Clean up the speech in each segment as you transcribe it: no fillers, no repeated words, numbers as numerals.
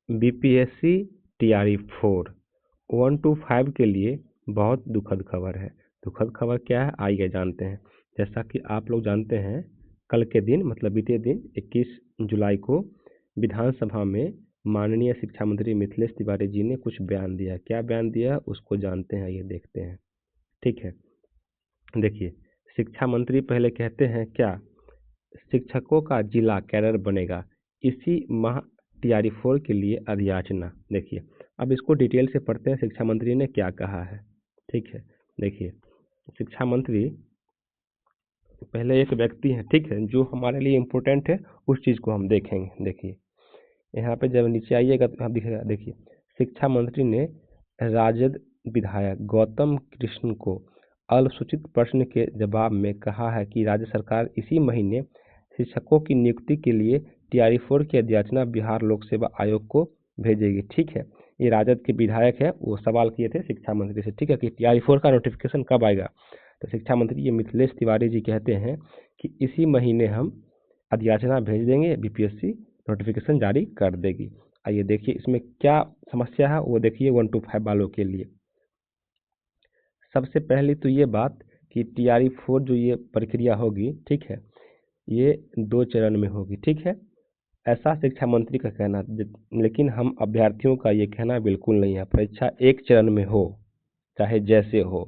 BPSC TRE 4 1 to 5 के लिए बहुत दुखद खबर है। दुखद खबर क्या है, आइए जानते हैं। जैसा कि आप लोग जानते हैं, कल के दिन मतलब बीते दिन 21 जुलाई को विधानसभा में माननीय शिक्षा मंत्री मिथिलेश तिवारी जी ने कुछ बयान दिया। क्या बयान दिया उसको जानते हैं, ये देखते हैं। ठीक है, देखिए, शिक्षा मंत्री पहले कहते हैं क्या, शिक्षकों का जिला कैडर बनेगा, इसी माह टीआरई 4 के लिए अधियाचना। देखिए, अब इसको डिटेल से पढ़ते हैं शिक्षा मंत्री ने क्या कहा है। ठीक है, देखिए, शिक्षा मंत्री पहले एक व्यक्ति है, ठीक है, जो हमारे लिए इम्पोर्टेंट है, उस चीज़ को हम देखेंगे। देखिए, यहाँ पे जब नीचे आइएगा तो आप दिखेगा, देखिए, शिक्षा मंत्री ने राजद विधायक गौतम कृष्ण को अनुसूचित प्रश्न के जवाब में कहा है कि राज्य सरकार इसी महीने शिक्षकों की नियुक्ति के लिए टीआरई 4 की अधियाचना बिहार लोक सेवा आयोग को भेजेगी। ठीक है, ये राजद के विधायक है, वो सवाल किए थे शिक्षा मंत्री से, ठीक है, कि टीआरई 4 का नोटिफिकेशन कब आएगा। तो शिक्षा मंत्री ये मिथिलेश तिवारी जी कहते हैं कि इसी महीने हम अधियाचना भेज देंगे, बीपीएससी नोटिफिकेशन जारी कर देगी। आइए देखिए इसमें क्या समस्या है, वो देखिए 1 to 5 वालों के लिए। सबसे पहले तो ये बात कि टीआरई 4 जो ये प्रक्रिया होगी, ठीक है, ये 2 चरण में होगी। ठीक है, ऐसा शिक्षा मंत्री का कहना, लेकिन हम अभ्यर्थियों का ये कहना बिल्कुल नहीं है। परीक्षा एक चरण में हो, चाहे जैसे हो,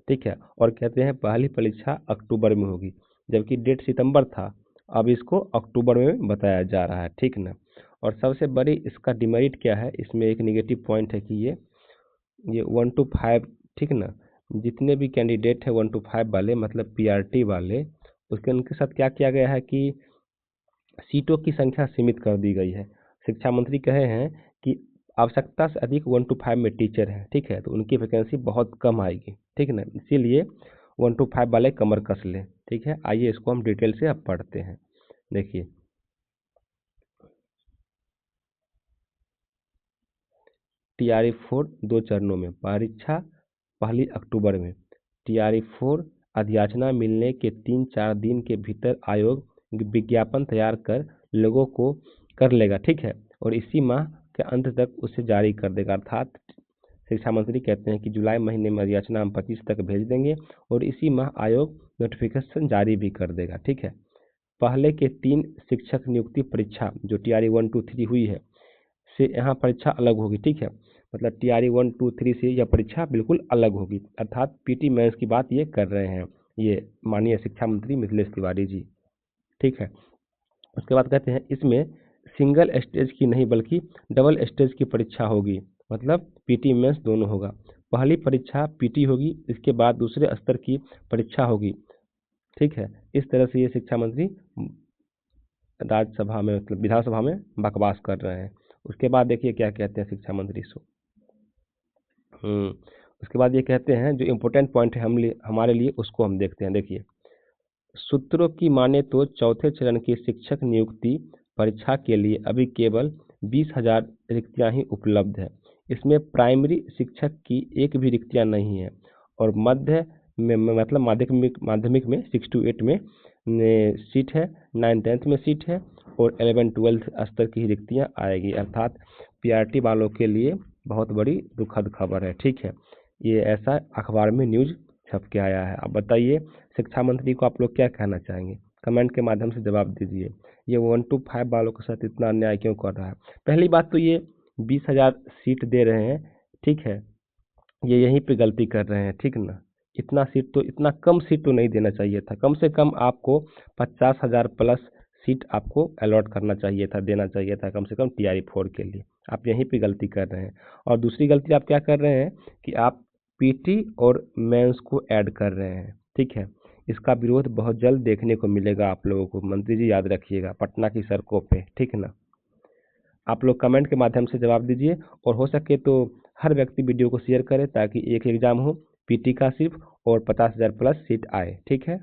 ठीक है, और कहते हैं पहली परीक्षा अक्टूबर में होगी, जबकि डेट सितंबर था, अब इसको अक्टूबर में बताया जा रहा है। ठीक ना, और सबसे बड़ी इसका डिमेरिट क्या है, इसमें एक नेगेटिव पॉइंट है कि ये 1 to 5, ठीक ना, जितने भी कैंडिडेट है 1 to 5 वाले मतलब पीआरटी वाले, उसके उनके साथ क्या किया गया है कि सीटों की संख्या सीमित कर दी गई है। शिक्षा मंत्री कहे हैं कि आवश्यकता से अधिक 1 to 5 में टीचर है, ठीक है, तो उनकी वैकेंसी बहुत कम आएगी। ठीक ना, इसीलिए 1 to 5 वाले कमर कस लें। ठीक है, आइए इसको हम डिटेल से अब पढ़ते हैं। देखिए, टीआरई 4 2 चरणों में, परीक्षा पहली अक्टूबर में, टीआरई 4 अधियाचना मिलने के 3-4 दिन के भीतर आयोग विज्ञापन तैयार कर लोगों को कर लेगा। ठीक है, और इसी माह के अंत तक उसे जारी कर देगा। अर्थात शिक्षा मंत्री कहते हैं कि जुलाई महीने में अधियाचना हम 25 तक भेज देंगे और इसी माह आयोग नोटिफिकेशन जारी भी कर देगा। ठीक है, पहले के 3 शिक्षक नियुक्ति परीक्षा जो टीआरई 1 to 3 हुई है से यहाँ परीक्षा अलग होगी। ठीक है, मतलब टीआरई 1 to 3 से यह परीक्षा बिल्कुल अलग होगी। अर्थात पीटी मेंस की बात ये कर रहे हैं, ये माननीय शिक्षा मंत्री मिथिलेश तिवारी जी। ठीक है, उसके बाद कहते हैं इसमें सिंगल स्टेज की नहीं बल्कि डबल स्टेज की परीक्षा होगी, मतलब पीटी मेंस दोनों होगा। पहली परीक्षा पीटी होगी, इसके बाद दूसरे स्तर की परीक्षा होगी। ठीक है, इस तरह से ये शिक्षा मंत्री राज्यसभा में मतलब विधानसभा में बकवास कर रहे हैं। उसके बाद देखिए क्या कहते हैं शिक्षा मंत्री सो उसके बाद ये कहते हैं जो इम्पोर्टेंट पॉइंट है हमारे लिए, उसको हम देखते हैं। देखिए, सूत्रों की माने तो चौथे चरण की शिक्षक नियुक्ति परीक्षा के लिए अभी केवल 20,000 रिक्तियां ही उपलब्ध है। इसमें प्राइमरी शिक्षक की एक भी रिक्तियां नहीं है और मध्य में मतलब माध्यमिक में 6 to 8 में सीट है, 9-10 में सीट है और 11-12 स्तर की रिक्तियां आएगी। अर्थात पीआरटी वालों के लिए बहुत बड़ी दुखद खबर है। ठीक है, ये ऐसा अखबार में न्यूज छप के आया है। अब बताइए शिक्षा मंत्री को आप लोग क्या कहना चाहेंगे, कमेंट के माध्यम से जवाब दीजिए। ये 1 to 5 वालों के साथ इतना अन्याय क्यों कर रहा है। पहली बात तो ये 20,000 सीट दे रहे हैं, ठीक है, ये यहीं पे गलती कर रहे हैं। ठीक ना, इतना कम सीट तो नहीं देना चाहिए था। कम से कम आपको 50,000 प्लस सीट आपको अलॉट करना चाहिए था, देना चाहिए था कम से कम टीआरई 4 के लिए। आप यहीं पे गलती कर रहे हैं। और दूसरी गलती आप क्या कर रहे हैं कि आप पीटी और मेंस को ऐड कर रहे हैं। ठीक है, इसका विरोध बहुत जल्द देखने को मिलेगा आप लोगों को, मंत्री जी याद रखिएगा, पटना की सड़कों पे। ठीक ना, आप लोग कमेंट के माध्यम से जवाब दीजिए और हो सके तो हर व्यक्ति वीडियो को शेयर करे ताकि एक एग्जाम हो पीटी का सिर्फ और 50,000 प्लस सीट आए। ठीक है।